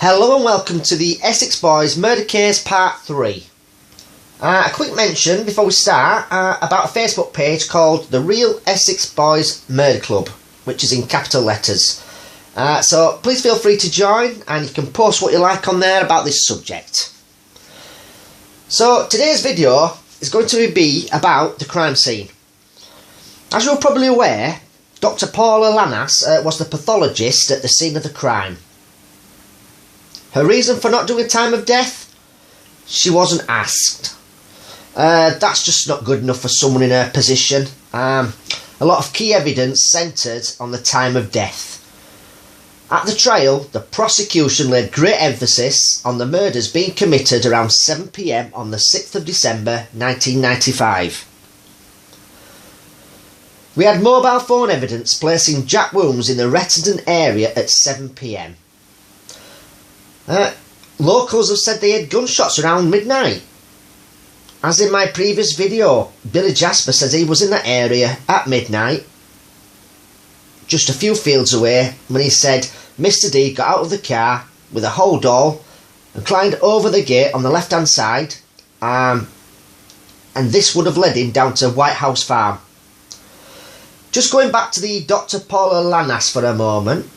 Hello and welcome to the Essex Boys Murder Case Part 3. A quick mention before we start about a Facebook page called The Real Essex Boys Murder Club, which is in capital letters. So please feel free to join and you can post what you like on there about this subject. So today's video is going to be about the crime scene. As you're probably aware, Dr. Paula Lanas was the pathologist at the scene of the crime. Her reason for not doing time of death? She wasn't asked. That's just not good enough for someone in her position. A lot of key evidence centred on the time of death. At the trial, the prosecution laid great emphasis on the murders being committed around 7 p.m. on the 6th of December 1995. We had mobile phone evidence placing Jack Wilms in the resident area at 7 p.m. Locals have said they heard gunshots around midnight. As in my previous video, Billy Jasper says he was in that area at midnight, just a few fields away, when he said Mr. D got out of the car with a hold all and climbed over the gate on the left hand side, and this would have led him down to White House Farm. Just going back to the Dr. Paula Lanas for a moment.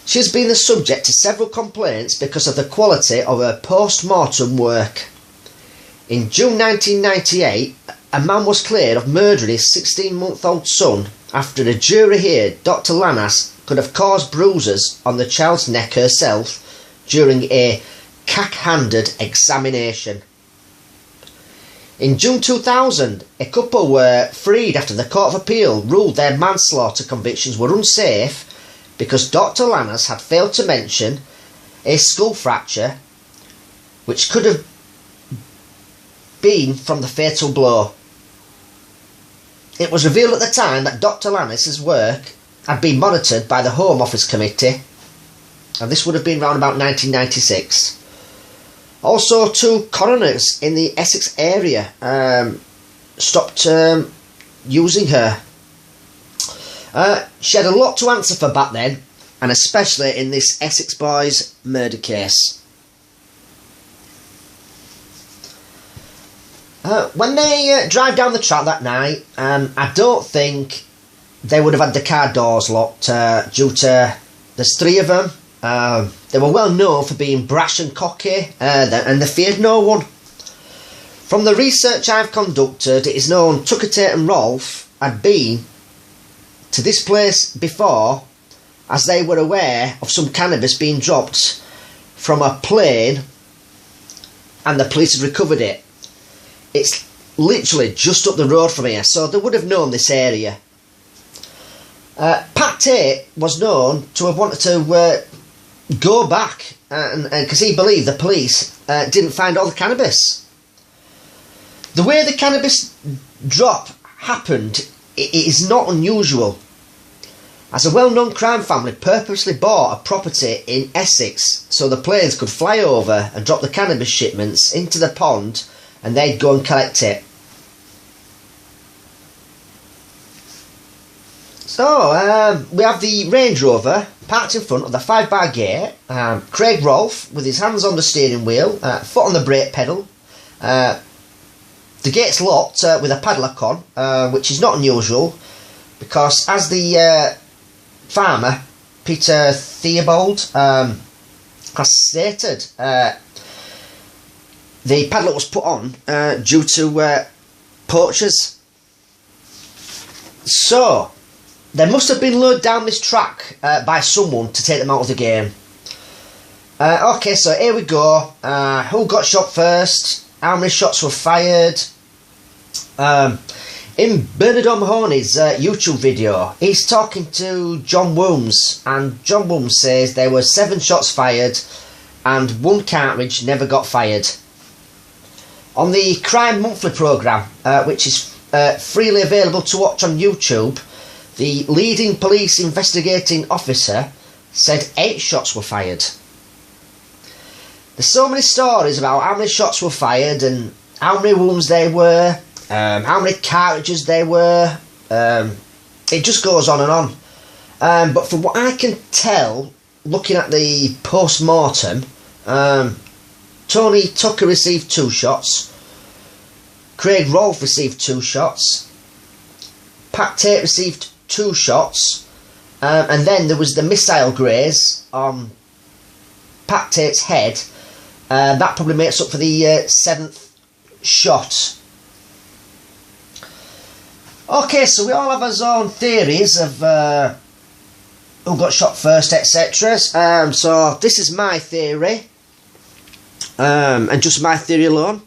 She has been the subject to several complaints because of the quality of her post-mortem work. In June 1998, a man was cleared of murdering his 16-month-old son after a jury heard Dr. Lanas could have caused bruises on the child's neck herself during a cack-handed examination. In June 2000, a couple were freed after the Court of Appeal ruled their manslaughter convictions were unsafe because Dr. Lanas had failed to mention a skull fracture which could have been from the fatal blow. It was revealed at the time that Dr. Lanas' work had been monitored by the Home Office Committee, and this would have been around about 1996. Also, two coroners in the Essex area stopped using her. She had a lot to answer for back then, and especially in this Essex Boys murder case. When they drive down the track that night, I don't think they would have had the car doors locked due to there's three of them. They were well known for being brash and cocky, and they feared no one. From the research I've conducted, it is known Tucker Tate and Rolfe had been to this place before, as they were aware of some cannabis being dropped from a plane and the police had recovered it. It's literally just up the road from here, so they would have known this area. Pat Tate was known to have wanted to go back because he believed the police didn't find all the cannabis. The way the cannabis drop happened, it is not unusual, as a well-known crime family purposely bought a property in Essex so the planes could fly over and drop the cannabis shipments into the pond and they'd go and collect it. So, we have the Range Rover parked in front of the 5-bar gate, Craig Rolfe with his hands on the steering wheel, foot on the brake pedal. The gate's locked with a padlock on, which is not unusual because as the farmer, Peter Theobald, has stated, the padlock was put on due to poachers. So, they must have been lured down this track by someone to take them out of the game. Okay, so here we go. Who got shot first? How many shots were fired? In Bernard O'Mahony's YouTube video, he's talking to John Wilms, and John Wilms says there were 7 shots fired and 1 cartridge never got fired. On the Crime Monthly programme, which is freely available to watch on YouTube, the leading police investigating officer said 8 shots were fired. There's so many stories about how many shots were fired and how many wounds there were, how many cartridges there were. It just goes on and on. But from what I can tell, looking at the post-mortem, Tony Tucker received 2 shots, Craig Rolfe received 2 shots, Pat Tate received 2 shots, and then there was the missile graze on Pat Tate's head. That probably makes up for the 7th shot. Okay, so we all have our own theories of who got shot first, etc. So this is my theory, and just my theory alone.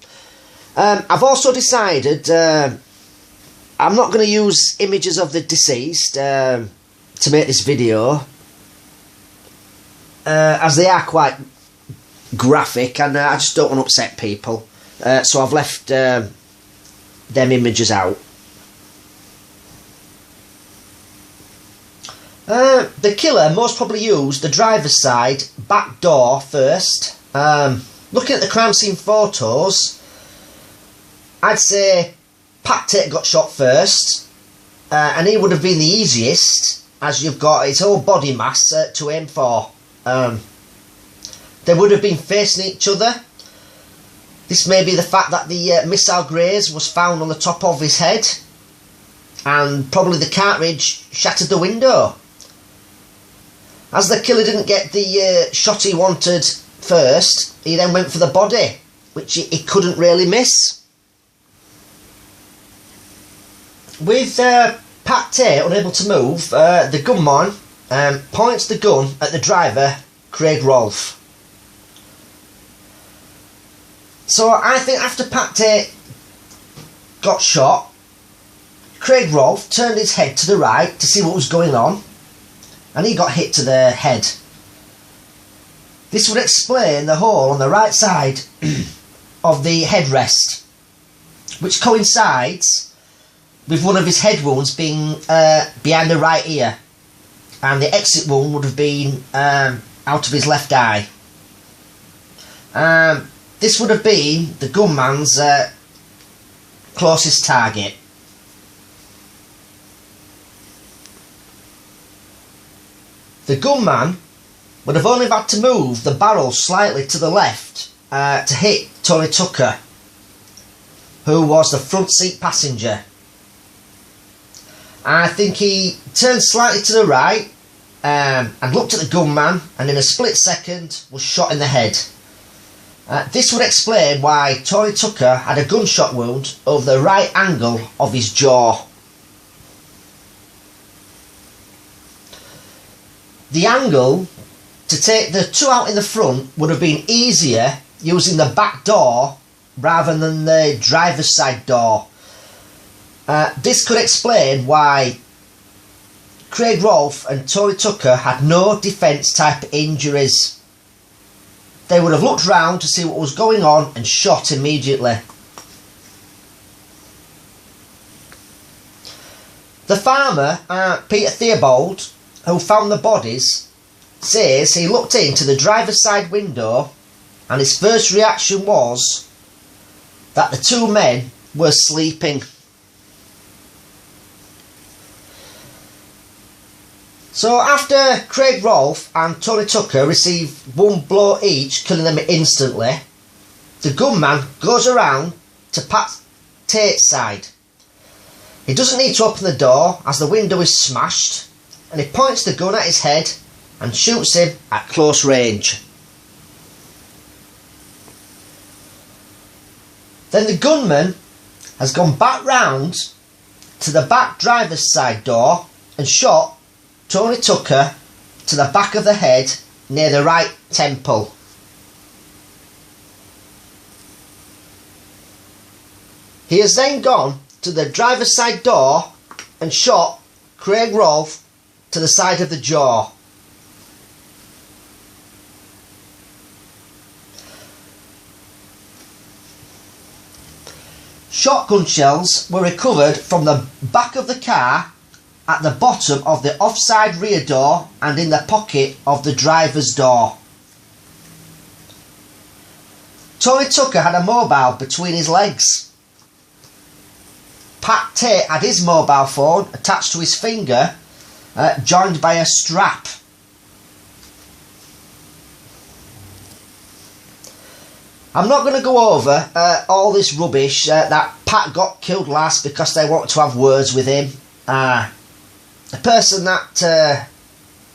I've also decided I'm not going to use images of the deceased to make this video, as they are quite graphic, and I just don't want to upset people. So I've left them images out. The killer most probably used the driver's side back door first. Looking at the crime scene photos, I'd say Pat Tate got shot first, and he would have been the easiest, as you've got his whole body mass to aim for. They would have been facing each other. This may be the fact that the missile graze was found on the top of his head, and probably the cartridge shattered the window. As the killer didn't get the shot he wanted first, he then went for the body, which he couldn't really miss. With Pat Tate unable to move, the gunman points the gun at the driver, Craig Rolfe. So I think after Pat Tate got shot, Craig Rolfe turned his head to the right to see what was going on, and he got hit to the head. This would explain the hole on the right side of the headrest, which coincides with one of his head wounds being behind the right ear, and the exit wound would have been out of his left eye. This would have been the gunman's closest target. The gunman would have only had to move the barrel slightly to the left to hit Tony Tucker, who was the front seat passenger. I think he turned slightly to the right and looked at the gunman, and in a split second was shot in the head. This would explain why Tony Tucker had a gunshot wound over the right angle of his jaw. The angle to take the 2 out in the front would have been easier using the back door rather than the driver's side door. This could explain why Craig Rolfe and Tony Tucker had no defence type injuries. They would have looked round to see what was going on and shot immediately. The farmer, Peter Theobald, who found the bodies, says he looked into the driver's side window and his first reaction was that the 2 men were sleeping. So after Craig Rolfe and Tony Tucker receive 1 blow each, killing them instantly, the gunman goes around to Pat Tate's side. He doesn't need to open the door as the window is smashed, and he points the gun at his head and shoots him at close range. Then the gunman has gone back round to the back driver's side door and shot Tony Tucker to the back of the head near the right temple. He has then gone to the driver's side door and shot Craig Rolfe to the side of the jaw. Shotgun shells were recovered from the back of the car at the bottom of the offside rear door and in the pocket of the driver's door. Tony Tucker had a mobile between his legs. Pat Tate had his mobile phone attached to his finger, joined by a strap. I'm not going to go over all this rubbish that Pat got killed last because they wanted to have words with him. The person that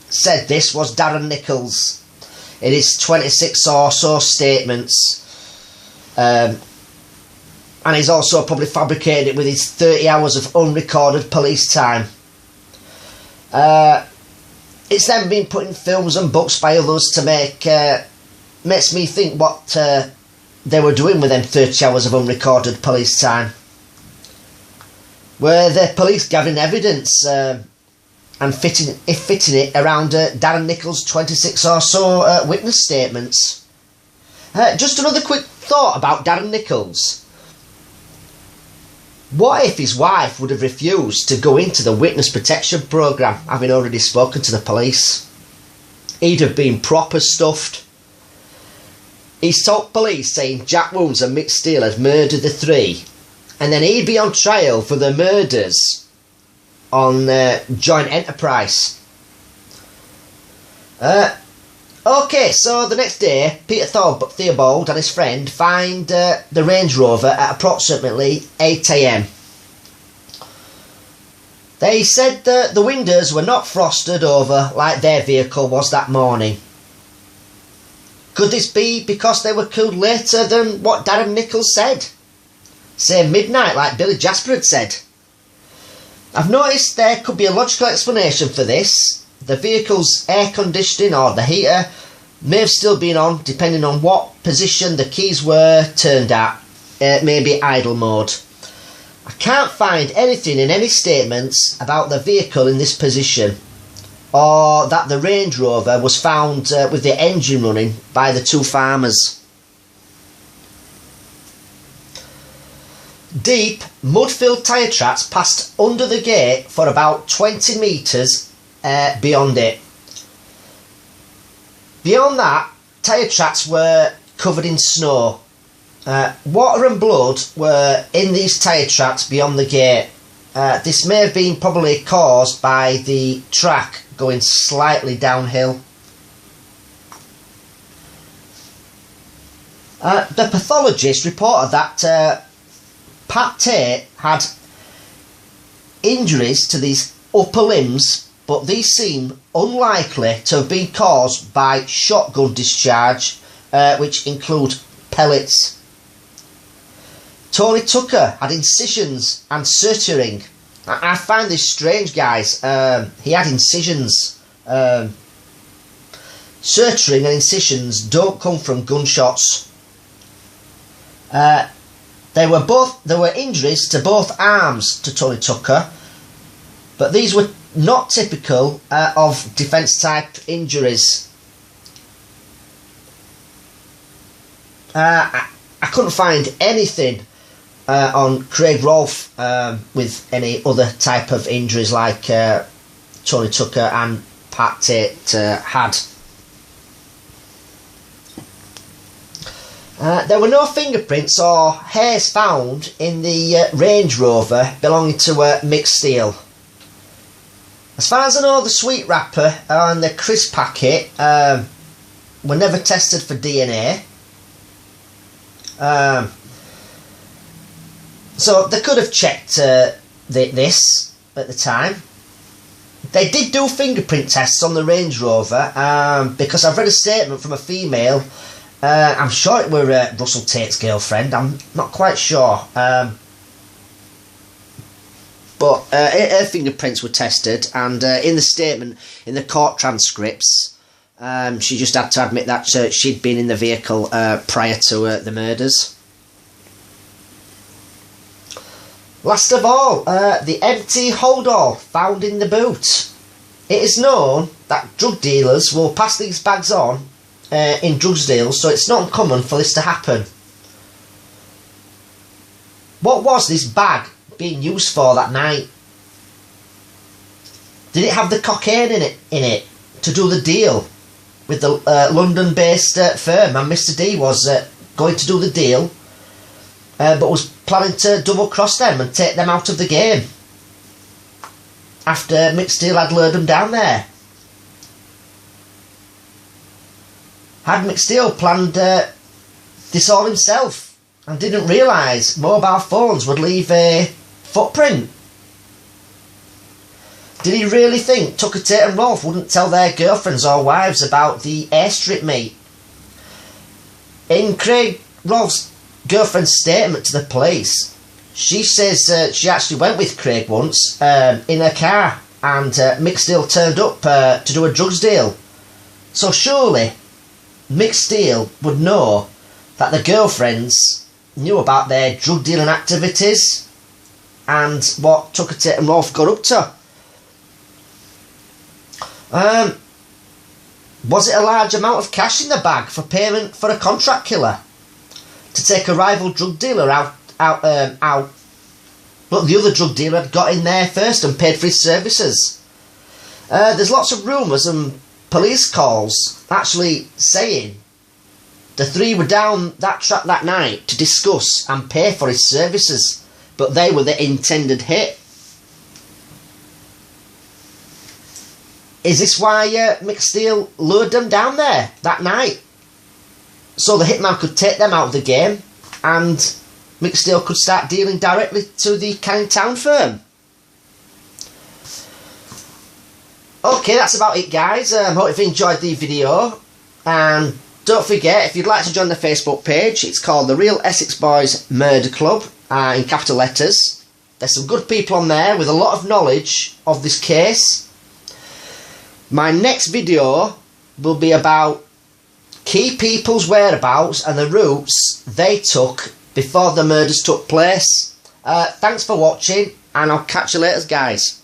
said this was Darren Nichols in his 26 or so statements. And he's also probably fabricated it with his 30 hours of unrecorded police time. It's then been put in films and books by others to makes me think what they were doing with them 30 hours of unrecorded police time. Were the police gathering evidence and fitting it around Darren Nichols' 26 or so witness statements? Just another quick thought about Darren Nichols. What if his wife would have refused to go into the witness protection programme, having already spoken to the police? He'd have been proper stuffed. He's told police saying Jack Wounds and Mick Steele had murdered the three, and then he'd be on trial for the murders on joint enterprise. Okay, so the next day, Peter Theobald and his friend find the Range Rover at approximately 8 AM. They said that the windows were not frosted over like their vehicle was that morning. Could this be because they were killed later than what Darren Nichols said? Say midnight like Billy Jasper had said. I've noticed there could be a logical explanation for this. The vehicle's air conditioning or the heater may have still been on depending on what position the keys were turned at. Maybe idle mode. I can't find anything in any statements about the vehicle in this position, or that the Range Rover was found with the engine running by the two farmers. Deep, mud-filled tyre tracks passed under the gate for about 20 metres beyond it. Beyond that, tyre tracks were covered in snow. Water and blood were in these tyre tracks beyond the gate. This may have been probably caused by the track going slightly downhill. The pathologist reported that Pat Tate had injuries to these upper limbs, but these seem unlikely to have been caused by shotgun discharge, which include pellets. Tony Tucker had incisions and suturing. I find this strange, guys. He had incisions. Suturing and incisions don't come from gunshots. There were injuries to both arms to Tony Tucker, but these were not typical of defence type injuries. I couldn't find anything on Craig Rolfe with any other type of injuries like Tony Tucker and Pat Tate had. There were no fingerprints or hairs found in the Range Rover belonging to Mick Steele. As far as I know, the sweet wrapper and the crisp packet were never tested for DNA. So they could have checked this at the time. They did do fingerprint tests on the Range Rover because I've read a statement from a female. I'm sure it were Russell Tate's girlfriend. I'm not quite sure. But her fingerprints were tested, and in the statement, in the court transcripts, she just had to admit that she'd been in the vehicle prior to the murders. Last of all, the empty holdall found in the boot. It is known that drug dealers will pass these bags on in drugs deals, so it's not uncommon for this to happen. What was this bag being used for that night? Did it have the cocaine in it to do the deal with the London-based firm? And Mr. D was going to do the deal, but was planning to double-cross them and take them out of the game after Mick Steele had lured them down there. Had Mick Steele planned this all himself and didn't realise mobile phones would leave a footprint. Did he really think Tucker Tate and Rolfe wouldn't tell their girlfriends or wives about the airstrip meet? In Craig Rolfe's girlfriend's statement to the police, she says she actually went with Craig once in her car, and Mick Steele turned up to do a drugs deal. So surely Mick Steele would know that the girlfriends knew about their drug dealing activities and what Tucker Tate and Rolfe got up to. Was it a large amount of cash in the bag for payment for a contract killer to take a rival drug dealer out? But the other drug dealer had got in there first and paid for his services. There's lots of rumours and police calls actually saying the three were down that track that night to discuss and pay for his services, but they were the intended hit. Is this why Mick Steele lured them down there that night? So the hitman could take them out of the game and Mick Steele could start dealing directly to the Canning Town firm. Okay, that's about it, guys. Hope you've enjoyed the video. And don't forget, if you'd like to join the Facebook page, it's called The Real Essex Boys Murder Club, in capital letters. There's some good people on there with a lot of knowledge of this case. My next video will be about key people's whereabouts and the routes they took before the murders took place. Thanks for watching, and I'll catch you later, guys.